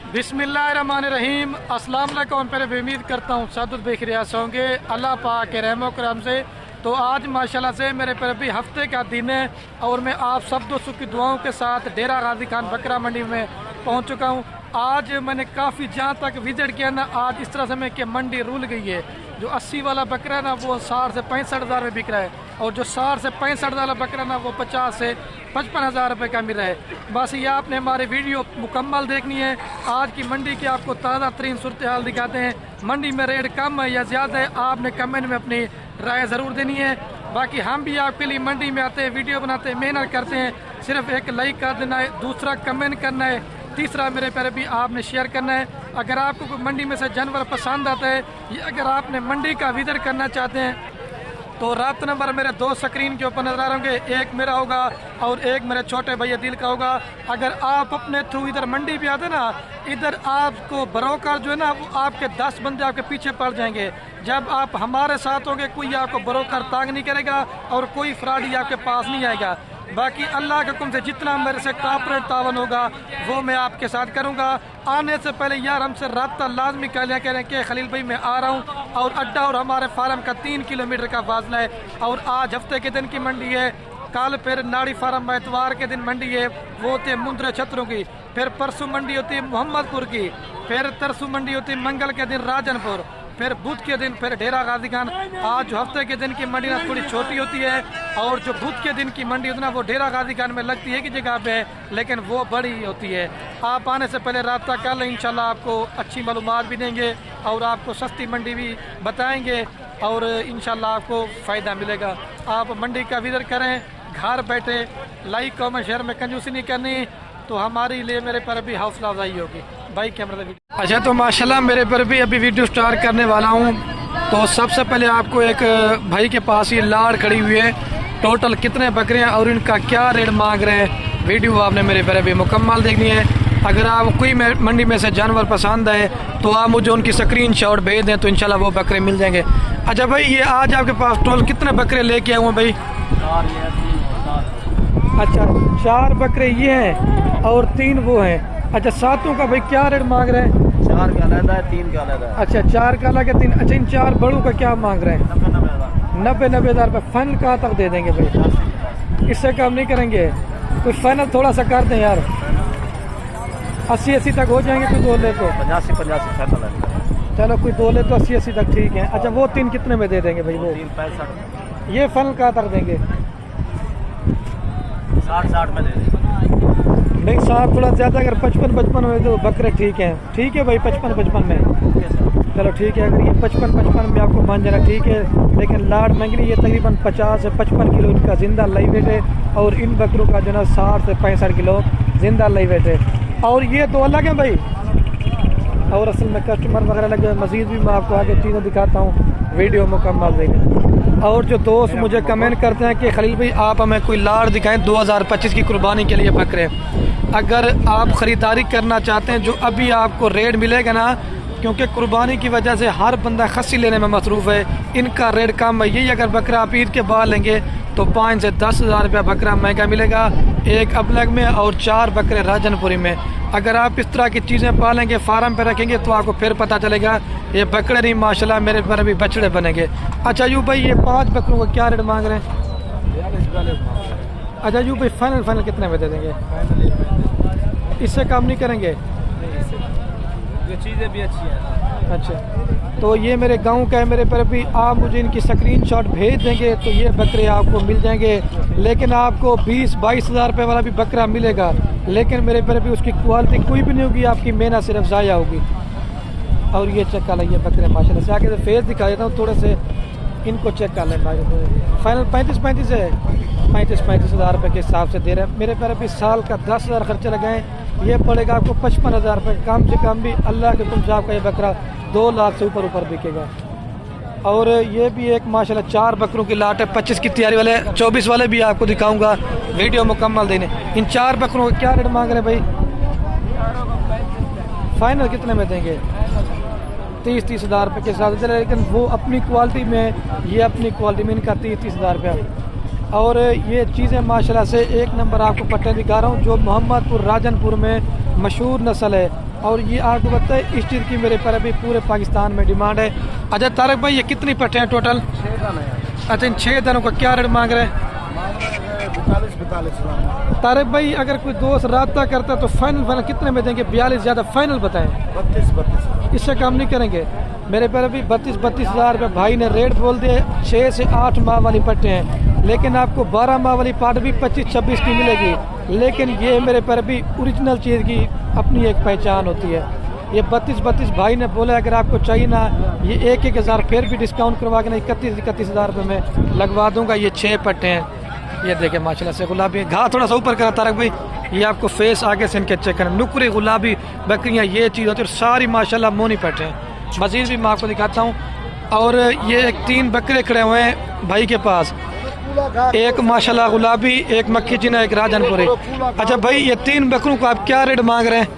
बिस्मिल्लाहिर्रहमानिर्रहीम। अस्सलाम वालेकुम। पहले उम्मीद करता हूँ सादुत बेखरियात होंगे अल्लाह पाक के रहमो करम से। तो आज माशाल्लाह से मेरे पर भी हफ्ते का दिन है और मैं आप सब दोस्तों की दुआओं के साथ डेरा गाजी खान बकरा मंडी में पहुँच चुका हूँ। आज मैंने काफ़ी जहाँ तक विजिट किया ना, आज इस तरह से मैं कि मंडी रुल गई है। जो 80 वाला बकरा है ना वो 60 से 65 हज़ार में बिक रहा है और जो 60 से 65 वाला बकरा ना वो 50 से 55 हज़ार रुपये का मिल रहा है। बस ये आपने हमारी वीडियो मुकम्मल देखनी है। आज की मंडी की आपको ताज़ा तरीन सूरत हाल दिखाते हैं। मंडी में रेट कम है या ज़्यादा है, आपने कमेंट में अपनी राय ज़रूर देनी है। बाकी हम भी आपके लिए मंडी में आते हैं, वीडियो बनाते हैं, मेहनत करते हैं। सिर्फ एक लाइक कर देना है, दूसरा कमेंट करना है, तीसरा मेरे प्यारे भी आपने शेयर करना है। अगर आपको कोई मंडी में से जानवर पसंद आता है या अगर आपने मंडी का विजिट करना चाहते हैं तो रात नंबर मेरे दो स्क्रीन के ऊपर नजर आ रहे होंगे, एक मेरा होगा और एक मेरे छोटे भैया दिल का होगा। अगर आप अपने थ्रू इधर मंडी पे आते ना, इधर आपको ब्रोकर जो है ना वो आपके 10 बंदे आपके पीछे पड़ जाएंगे। जब आप हमारे साथ होंगे कोई आपको ब्रोकर तांग नहीं करेगा और कोई फ्रॉडी आपके पास नहीं आएगा। बाकी अल्लाह के हुक्म से जितना मेरे से कॉर्पोरेट तावन होगा वो मैं आपके साथ करूंगा। आने से पहले यार हमसे रब्ता लाजमी कर लिया करें कि खलील भाई मैं आ रहा हूं। और अड्डा और हमारे फार्म का 3 किलोमीटर का फासला है। और आज हफ्ते के दिन की मंडी है। कल फिर नाड़ी फार्म एतवार के दिन मंडी है, वो होती है मुंद्रे छतरों की। फिर परसों मंडी होती है मोहम्मदपुर की। फिर तरसों मंडी होती है मंगल के दिन राजनपुर। फिर बुध के दिन फिर डेरा गाजी खान। आज जो हफ्ते के दिन की मंडी ना थोड़ी छोटी होती है और जो बुध के दिन की मंडी होती है ना वो डेरा गाजी खान में लगती है कि जगह पे है, लेकिन वो बड़ी होती है। आप आने से पहले रब्ता कर लें, इंशाल्लाह आपको अच्छी मालूमात भी देंगे और आपको सस्ती मंडी भी बताएंगे और इंशाल्लाह आपको फ़ायदा मिलेगा। आप मंडी का विजिट करें, घर बैठे लाइक कमेंट शेयर में कंजूसी नहीं करनी तो हमारे लिए मेरे पर भी हौसला अफजाई होगी। भाई कैमरा वीडियो। अच्छा तो माशाल्लाह मेरे पर भी अभी वीडियो स्टार्ट करने वाला हूँ। तो सबसे पहले आपको एक भाई के पास ये लाड़ खड़ी हुई है, टोटल कितने बकरे हैं और इनका क्या रेट मांग रहे हैं, वीडियो आपने मेरे पर अभी मुकम्मल देखनी है। अगर आप कोई मंडी में से जानवर पसंद है तो आप मुझे उनकी स्क्रीनशॉट भेज दें तो इंशाल्लाह वो बकरे मिल जाएंगे। अच्छा भाई ये आज आपके पास टोटल कितने बकरे लेके आए हुए भाई? अच्छा 4 बकरे ये हैं और 3 वो हैं। अच्छा सातों का भाई क्या रेट मांग रहे हैं? 4 का अलग है, 3 का अलग है। अच्छा 4 का अलग है, 3। अच्छा इन 4 बड़ों का क्या मांग रहे हैं? 90 हज़ार रुपये। फन कहाँ तक दे देंगे भाई? इससे कम नहीं करेंगे? कुछ फाइनल थोड़ा सा कर दें यार। 80 तक हो जाएंगे? कोई 2 ले तो 85 फाइनल है। चलो कोई 2 ले तो 80 तक ठीक है। अच्छा वो 3 कितने में दे देंगे भाई? वो 3 65। ये फन कहाँ तक देंगे? 60 में दे देंगे। नहीं साहब थोड़ा ज़्यादा, अगर 55 में तो बकरे ठीक हैं। ठीक है भाई 55 में चलो ठीक है। अगर ये 55 में आपको मान जाना ठीक है, लेकिन लाड़ मंगनी ये तकरीबन 50 से 55 किलो इनका जिंदा लाइव वेट है और इन बकरों का जो है 60 से 65 किलो जिंदा लाइव वेट है। और ये तो अलग है भाई। और असल में कस्टमर वगैरह लगे, मज़ीद भी मैं आपको आगे चीज़ें दिखाता हूँ, वीडियो मुकम्मल देखें। और जो दोस्त मुझे कमेंट करते हैं कि खलील भाई आप हमें कोई लाड़ दिखाएं 2025 की कुर्बानी के लिए बकरे। अगर आप ख़रीदारी करना चाहते हैं जो अभी आपको रेट मिलेगा ना, क्योंकि कुर्बानी की वजह से हर बंदा खस्सी लेने में मसरूफ़ है, इनका रेट कम है। यही अगर बकरा आप ईद के बाद लेंगे तो 5 से 10 हज़ार रुपया बकरा महंगा मिलेगा, एक अबलग में और 4 बकरे राजनपुरी में। अगर आप इस तरह की चीज़ें पालेंगे, फार्म पे रखेंगे तो आपको फिर पता चलेगा ये बकरे नहीं माशाल्लाह मेरे पर भी बछड़े बनेंगे। अच्छा यूँ भाई ये 5 बकरों का क्या रेट मांग रहे हैं? अच्छा यूँ भाई फाइनल कितने में दे देंगे? इससे कम नहीं करेंगे? ये चीज़ें भी अच्छी हैं। अच्छा तो ये मेरे गांव का है, मेरे पर भी आप मुझे इनकी स्क्रीनशॉट भेज देंगे तो ये बकरे आपको मिल जाएंगे। लेकिन आपको 20-22 हज़ार रुपये वाला भी बकरा मिलेगा, लेकिन मेरे पर भी उसकी क्वालिटी कोई भी नहीं होगी, आपकी मेहनत सिर्फ ज़ाया होगी। और ये चेक कर लें ये बकरे माशाल्लाह से। आगे से फेस दिखा देता हूँ थोड़े से, इनको चेक कर लें। फाइनल 35 है, 35 हज़ार रुपये के हिसाब से दे रहे हैं। मेरे पर भी साल का 10 हज़ार खर्चे लगाएँ, ये पड़ेगा आपको 55 हज़ार रुपये। कम से कम भी अल्लाह के तुम से आपका ये बकरा 2 लाख से ऊपर बिकेगा। और ये भी एक माशाल्लाह 4 बकरों की लाट है। 25 की तैयारी वाले, 24 वाले भी आपको दिखाऊंगा, वीडियो मुकम्मल देने। इन 4 बकरों का क्या रेट मांग रहे हैं भाई? फाइनल कितने में देंगे? 30 हज़ार रुपये के साथ चले, लेकिन वो अपनी क्वालिटी में, ये अपनी क्वालिटी में इनका 30 हज़ार रुपया। और ये चीज़ें माशाल्लाह से एक नंबर आपको पट्टे दिखा रहा हूँ जो मोहम्मदपुर राजनपुर में मशहूर नस्ल है। और ये आपको बताए इस चीज़ की मेरे पर अभी पूरे पाकिस्तान में डिमांड है। अच्छा तारक भाई, ये कितनी पट्टे हैं टोटल? 6 दाने हैं। अच्छा, इन 6 दानों का क्या रेट मांग रहे हैं? 42 तारक भाई, अगर कोई दोस्त रब्ता करता है तो फाइनल कितने में देंगे? 42 ज़्यादा, फाइनल बताएं। 32 इससे कम नहीं करेंगे मेरे पर अभी 32 हज़ार रुपये भाई ने रेट बोल दिए। 6 से 8 माह वाली पट्टे हैं, लेकिन आपको 12 माह वाली पाट भी 25-26 की मिलेगी। लेकिन ये मेरे पर भी ओरिजिनल चीज़ की अपनी एक पहचान होती है। ये 32 भाई ने बोला अगर आपको चाहिए ना, ये 1-1 हज़ार फिर भी डिस्काउंट करवा के ना 31 हज़ार रुपये में लगवा दूंगा। ये 6 पट्टे हैं, ये देखें माशाल्लाह से गुलाबी घा थोड़ा सा ऊपर करा तारक भाई, ये आपको फेस आगे से इनके चेक करें, नुकरी गुलाबी बकरियां ये चीज़ होती है। सारी माशाल्लाह मोनी पट्टे हैं। मजीद भी मैं आपको दिखाता हूँ। और ये 3 बकरे खड़े हुए हैं भाई के पास, एक माशाल्लाह गुलाबी, एक मक्खी चीना, एक राजनपुरी। अच्छा भाई, ये 3 बकरों को आप क्या रेट मांग रहे हैं?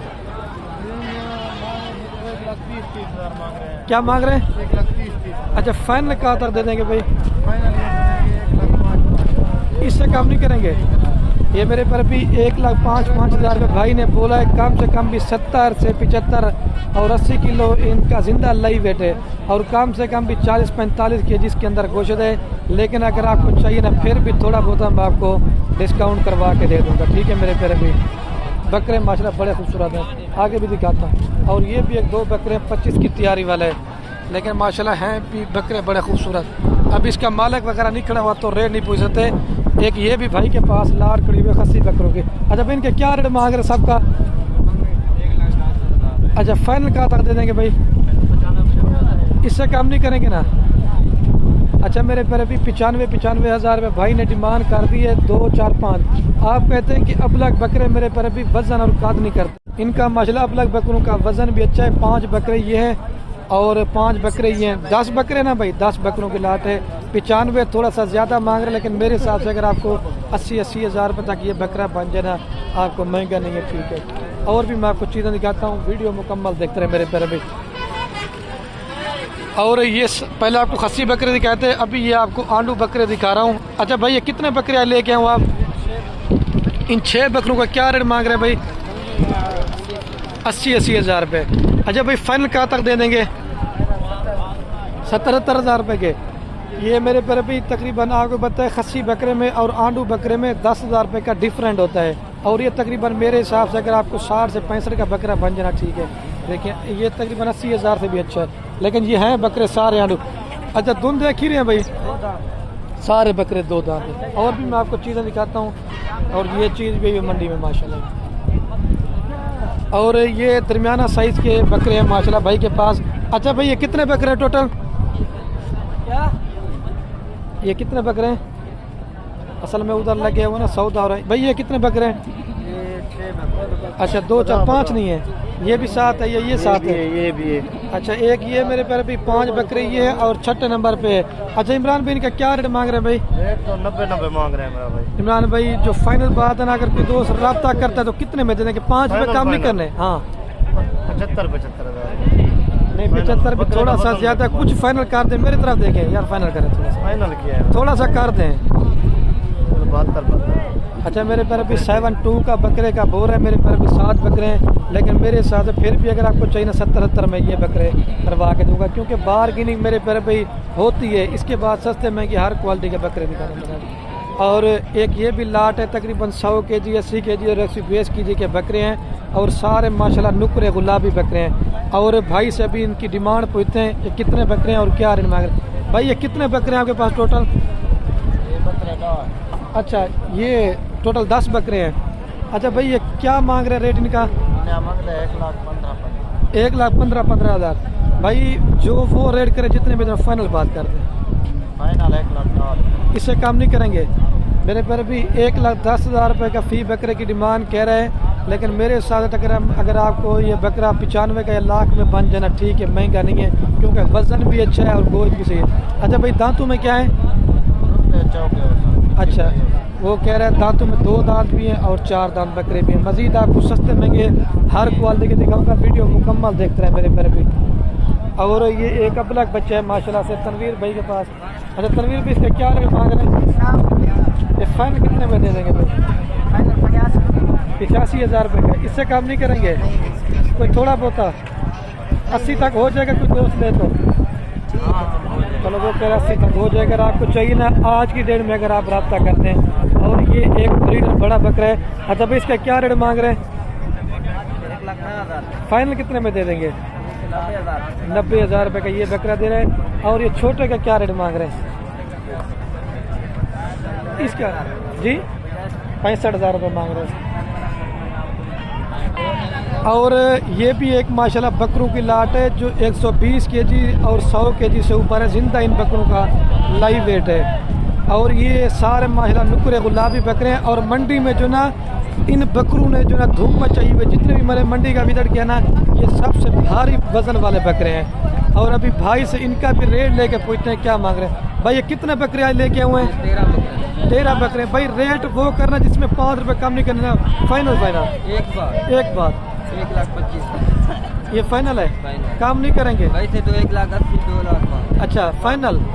क्या मांग रहे हैं? अच्छा, फाइनल कहाँ तक दे देंगे भाई? इससे कम नहीं करेंगे। ये मेरे पर भी 1,05,000 रुपये भाई ने बोला है। कम से कम भी 70 से 75 और 80 किलो इनका जिंदा लाइव वेट है, और कम से कम भी 40-45 केजी इसके अंदर गोश्त है। लेकिन अगर आपको चाहिए ना, फिर भी थोड़ा बहुत मैं आपको डिस्काउंट करवा के दे दूँगा, ठीक है। मेरे पर भी बकरे माशाल्लाह बड़े खूबसूरत हैं, आगे भी दिखाता हूँ। और ये भी 1-2 बकरे 25 की तैयारी वाले हैं, लेकिन माशाल्लाह हैं भी बकरे बड़े खूबसूरत। अब इसका मालिक वगैरह नहीं खड़ा हुआ तो रेट नहीं पूछ सकते। एक ये भी भाई के पास लाड़ खड़ी हुई खस्सी बकरों की। अच्छा भाई, इनके क्या रेट मांग रहे सबका? अच्छा, फाइनल कहाँ तक दे देंगे भाई? इससे कम नहीं करेंगे ना? अच्छा, मेरे पर अभी 95 हज़ार रुपये भाई ने डिमांड कर दी है। 2, 4, 5 आप कहते हैं कि अबलग बकरे मेरे पर अभी वजन और काद नहीं करते। इनका माशाल्लाह अबलग बकरों का वजन भी अच्छा है। 5 बकरे ये हैं और 5 बकरे ये हैं। 10 बकरे ना भाई, 10 बकरों की लाट है। 95 थोड़ा सा ज़्यादा मांग रहे, लेकिन मेरे हिसाब से अगर आपको 80 हज़ार रुपये तक ये बकरा बन जाए ना, आपको महंगा नहीं है, ठीक है। और भी मैं आपको चीज़ें दिखाता हूँ, वीडियो मुकम्मल देखते रहे मेरे पर अभी। और ये पहले आपको खस्सी बकरे दिखाते हैं, अभी ये आपको आंडू बकरे दिखा रहा हूँ। अच्छा भाई, ये कितने बकरे लेके आऊँ आप? इन 6 बकरों का क्या रेट मांग रहे हैं भाई? 80 हज़ार रुपये। अच्छा भाई, फाइनल कहाँ तक दे देंगे? 70 हज़ार रुपये के। ये मेरे पर अभी तकरीबन आपको बताए, खस्सी बकरे में और आंडू बकरे में 10 हज़ार रुपये का डिफरेंट होता है। और ये तकरीबन मेरे हिसाब से अगर आपको 60 से 65 का बकरा बन जाना, ठीक है। देखिए, ये तकरीबन 80 हज़ार से भी अच्छा है, लेकिन ये हैं बकरे सारे आंडू। अच्छा, धुंध देख ही रहे हैं भाई, सारे बकरे 2 दांत हैं। और भी मैं आपको चीज़ें दिखाता हूँ। और ये चीज़ भी है मंडी में माशाल्लाह। और ये दरमियाना साइज़ के बकरे हैं माशाल्लाह भाई के पास। अच्छा भाई, ये कितने बकरे हैं टोटल? क्या ये कितने बकरे हैं? असल में उधर लगे हुए ना सौदा हो रहा है भाई। ये कितने बकरे हैं? ये 6 बकरे। अच्छा, 2, 4, 5 नहीं है, ये भी 7 है, ये 7 है, ये भी है। अच्छा, एक ये मेरे पर भी 5 बकरे ये है और 6ठे नंबर पे है। अच्छा इमरान भाई, इनका क्या रेट मांग रहे हैं भाई? रेट तो 90 मांग रहे हैं मेरा भाई। इमरान भाई, जो फाइनल बात है ना, अगर कोई दोस्त रब्ता करता है तो कितने में दे देंगे? 5 रुपये कम नहीं करने? हाँ, 75 हज़ार। नहीं 75 भी थोड़ा सा ज़्यादा, कुछ फाइनल कर दें मेरी तरफ। देखें यार, फाइनल करें थोड़ा सा, फाइनल किया है, थोड़ा सा कर दें। 72। अच्छा, मेरे पर अभी 7-2 का बकरे का बोर है, मेरे पर अभी 7 बकरे हैं, लेकिन मेरे हिसाब से फिर भी अगर आपको चाहिए ना 70 में ये बकरे करवा के दूंगा, क्योंकि बारगेनिंग मेरे पर अभी होती है। इसके बाद सस्ते महंगे हर क्वालिटी के बकरे दिखाने लगा। और एक ये भी लाट है, तकरीबन 100 केजी, 80 केजी और 120 केजी के बकरे हैं। और सारे माशाल्लाह नुकरे गुलाबी बकरे हैं। और भाई से अभी इनकी डिमांड पूछते हैं कि कितने बकरे हैं और क्या रेट मांग रहे हैं। भाई, ये कितने बकरे हैं आपके पास टोटल? अच्छा, ये टोटल 10 बकरे हैं। अच्छा भाई, ये क्या मांग रहे हैं रेट इनका? 1,15,000। भाई, जो वो रेट करे जितने में, फाइनल बात कर दें। फाइनल 1,04,000। इससे कम नहीं करेंगे। मेरे पर भी 1,10,000 रुपये का फी बकरे की डिमांड कह रहे हैं, लेकिन मेरे साथ अगर आपको ये बकरा 95 का या लाख में बन जाना, ठीक है, महंगा नहीं है, क्योंकि वजन भी अच्छा है और गोश्त भी सही है। अच्छा भाई, दांतों में क्या है? अच्छा, वो कह रहे हैं दांतों में 2 दांत भी हैं और 4 दांत बकरे भी हैं। मजीद आपको सस्ते महंगे हर क्वालिटी के दिखाऊंगा, वीडियो मुकम्मल देखते रहे मेरे पर भी। और ये एक अबलग बच्चा है माशाल्लाह से तनवीर भाई के पास। अच्छा तनवीर भी, इसका क्या रेट मांग रहे हैं? ये फाइनल कितने में दे देंगे भाई? 85,000 रुपये का। इससे काम नहीं करेंगे? कोई थोड़ा बहुत 80 तक हो जाएगा, कोई दोस्त ले तो? चलो वो कह रहे 80 तक हो जाएगा। अगर आपको चाहिए ना आज की डेट में, अगर आप रब्ता करते हैं। और ये एक ब्रीडर बड़ा बकरा है। अच्छा भाई इसका क्या रेट मांग रहे हैं? 1,90,000। फाइनल कितने में दे देंगे? 90,000। 90,000 रुपये का ये बकरा दे रहे हैं। और ये छोटे का क्या रेट मांग रहे हैं इसका? जी 65,000 रुपये मांग रहे हैं। और ये भी एक माशाल्लाह बकरों की लाट है जो 120 केजी और 100 केजी से ऊपर है। जिंदा इन बकरों का लाइव वेट है। और ये सारे माशाल्लाह नुकरे गुलाबी बकरे हैं। और मंडी में जो ना इन बकरों ने जो ना धूम मचाई हुई, जितने भी मेरे मंडी का विजिट किया ना, ये सबसे भारी वजन वाले बकरे हैं। और अभी भाई से इनका भी रेट लेके पूछते हैं क्या मांग रहे हैं। भाई ये कितने बकरे आज लेके हुए हैं? 13 बकरे। भाई रेट वो करना जिसमें 5 रुपये कम नहीं करना। फाइनल एक बार 1,25,000। ये फाइनल है? फाइनल। काम नहीं करेंगे? वैसे तो 1,80,000 2 लाख। अच्छा फाइनल है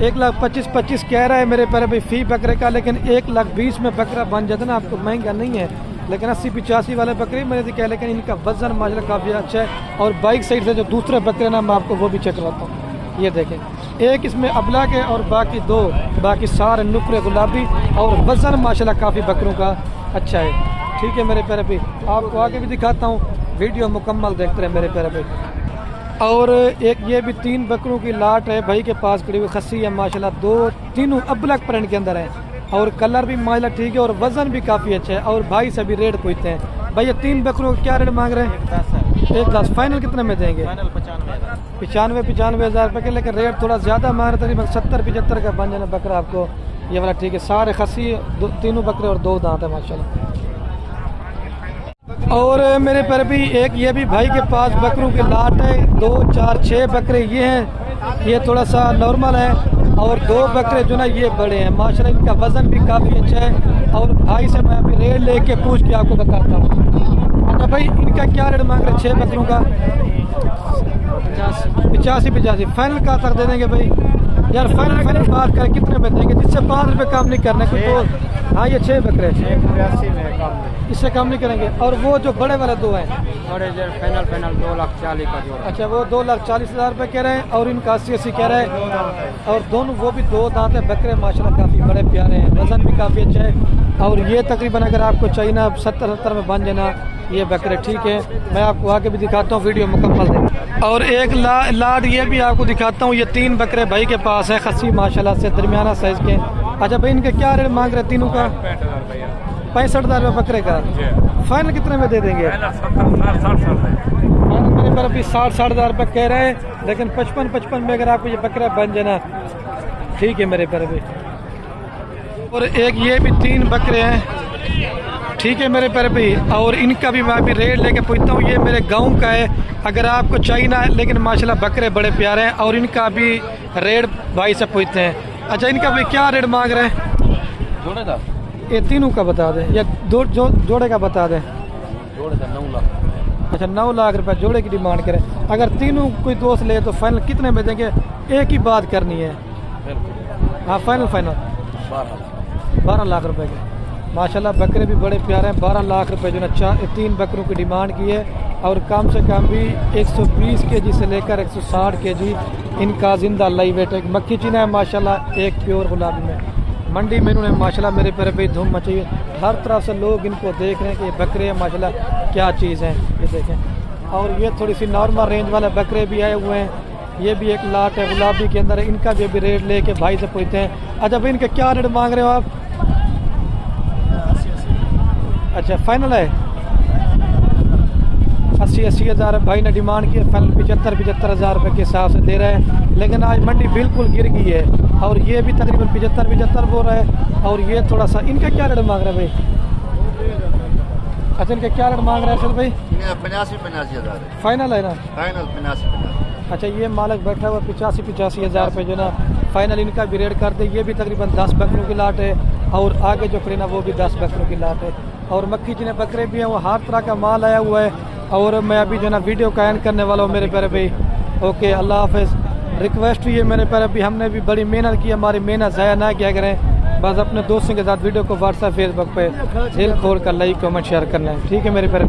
1,25,25 कह रहा है मेरे पर भाई फी बकरे का। लेकिन 1,20,000 में बकरा बन जाता ना आपको, महंगा नहीं है। लेकिन 80-85 वाले बकरे मैंने तो कहा, लेकिन इनका वजन माशाल्लाह काफ़ी अच्छा है। और बाइक साइड से जो दूसरे बकरे ना मैं आपको वो भी चेक करवाता हूँ। ये देखें, एक इसमें अबला के और बाकी 2, बाकी सारे नुकरे गुलाबी। और वजन माशाल्लाह काफ़ी बकरों का अच्छा है। ठीक है मेरे प्यारे भाई, आपको आगे भी दिखाता हूँ, वीडियो मुकम्मल देखते रहे मेरे प्यारे भाई। और एक ये भी 3 बकरों की लाट है भाई के पास खड़ी हुई, खस्सी है माशाल्लाह। 2 तीनों अबलग प्रिंट के अंदर है। और कलर भी माशाल्लाह ठीक है। और वजन भी काफ़ी अच्छा है। और भाई से भी रेट पूछते हैं। भाई ये 3 बकरों का क्या रेट मांग रहे हैं? 1,10,000। फाइनल कितने में देंगे? 95,000 रुपये के। लेकिन रेट थोड़ा ज़्यादा मांग रहे, तकरीबन 70-75 का बन जाना बकरा आपको ये वाला। ठीक है, सारे खस्सी तीनों बकरे और 2 दांत है माशाल्लाह। और मेरे पर भी एक ये भी भाई के पास बकरों की लाट है। 2, 4, 6 बकरे ये हैं। ये थोड़ा सा नॉर्मल है। और 2 बकरे जो ना ये बड़े हैं माशाल्लाह। इनका वज़न भी काफ़ी अच्छा है। और भाई से मैं अभी रेट लेके पूछ के आपको बताता हूँ। अच्छा भाई इनका क्या रेट मांग रहे हैं 6 बकरों का? 85,000। फाइनल कहाँ तक दे देंगे भाई? यार फाइनल बात करें कितने में देंगे जिससे 5 रुपये कम नहीं करने को? तो हाँ ये 6 बकरे, इससे कम नहीं करेंगे। और वो जो बड़े वाले 2 हैं फाइनल 2,40,000 का जोड़ा। अच्छा वो 2,40,000 रुपये कह रहे हैं। और इनका 80 कह रहे हैं। और दोनों वो भी 2 दांत है बकरे माशाल्लाह, काफ़ी बड़े प्यारे हैं। वजन भी काफ़ी अच्छा है। और ये तकरीबन अगर आपको चाहिए ना 70-70 में बन जाना ये बकरे। ठीक है, मैं आपको आगे भी दिखाता हूँ, वीडियो मुकम्मल दें। और एक लाड ये भी आपको दिखाता हूँ। ये 3 बकरे भाई के पास है, खस्सी माशाल्लाह से दरमियाना साइज़ के। अच्छा भाई इनके क्या रेट मांग रहे हैं तीनों का? 65,000 रुपये बकरे का। फाइनल कितने में दे देंगे? मेरे पर अभी 60,000 रुपये कह रहे हैं। लेकिन 55 में अगर आपको ये बकरा बन जाना ठीक है मेरे पर अभी। और एक ये भी 3 बकरे हैं। ठीक है मेरे पर भी। और इनका भी मैं अभी रेट लेके पूछता हूँ। ये मेरे गांव का है, अगर आपको चाहिए ना। लेकिन माशाल्लाह बकरे बड़े प्यारे हैं। और इनका भी रेट भाई से पूछते हैं। अच्छा इनका भी क्या रेट मांग रहे हैं? जोड़े का ये तीनों का बता दें या जोड़े का बता दें? जोड़े का 9 लाख। अच्छा 9 लाख रुपए जोड़े की डिमांड करें। अगर तीनों कोई दोस्त ले तो फाइनल कितने में देंगे? एक ही बात करनी है। हाँ फाइनल 12 लाख रुपए के। माशाल्लाह बकरे भी बड़े प्यारे हैं। 12 लाख रुपए जो ना 3 बकरों की डिमांड की है। और कम से कम भी 120 केजी से लेकर 160 केजी इनका जिंदा लाइव वेट है। मक्खी चीना है माशाल्लाह, एक प्योर गुलाबी में। मंडी में इन्होंने माशाल्लाह मेरे पैर पे धूम मची है। हर तरफ से लोग इनको देख रहे हैं कि ये बकरे हैं माशाल्लाह क्या चीज़ है। ये देखें। और ये थोड़ी सी नॉर्मल रेंज वाले बकरे भी आए हुए हैं। ये भी एक लाट है गुलाबी के अंदर। इनका भी अभी रेट लेके भाई से पूछते हैं। अच्छा भाई इनके क्या रेट मांग रहे हो आप? 80। अच्छा फाइनल है 80,000 भाई ने डिमांड की है। फाइनल 75,000 रुपये के हिसाब से दे रहे हैं। लेकिन आज मंडी बिल्कुल गिर गई है। और ये भी तकरीबन 75 बोल रहा है। और ये थोड़ा सा इनका क्या रेट मांग रहे हैं भाई? अच्छा इनका क्या रेट मांग रहे हैं सर भाई? 85,000 फाइनल है ना? फाइनल 85,000। अच्छा ये मालिक बैठा हुआ 85,000 रुपये जो ना फाइनल इनका भी रेट कर दे। ये भी तकरीबन 10 बकरों की लाट है। और आगे जो खड़ी ना वो भी 10 बकरों की लाट है। और मक्खी जिन्हें बकरे भी हैं वो हर तरह का माल आया हुआ है। और मैं अभी जो ना वीडियो का एंड करने वाला हूँ मेरे प्यारे भाई। ओके अल्लाह हाफिज़। रिक्वेस्ट हुई है मेरे प्यारे भाई, हमने भी बड़ी मेहनत की, हमारी मेहनत ज़ाया ना किया करें। बस अपने दोस्तों के साथ वीडियो को व्हाट्सएप फेसबुक पे दिल खोल कर लाइक कमेंट शेयर करना है। ठीक है मेरे प्यारे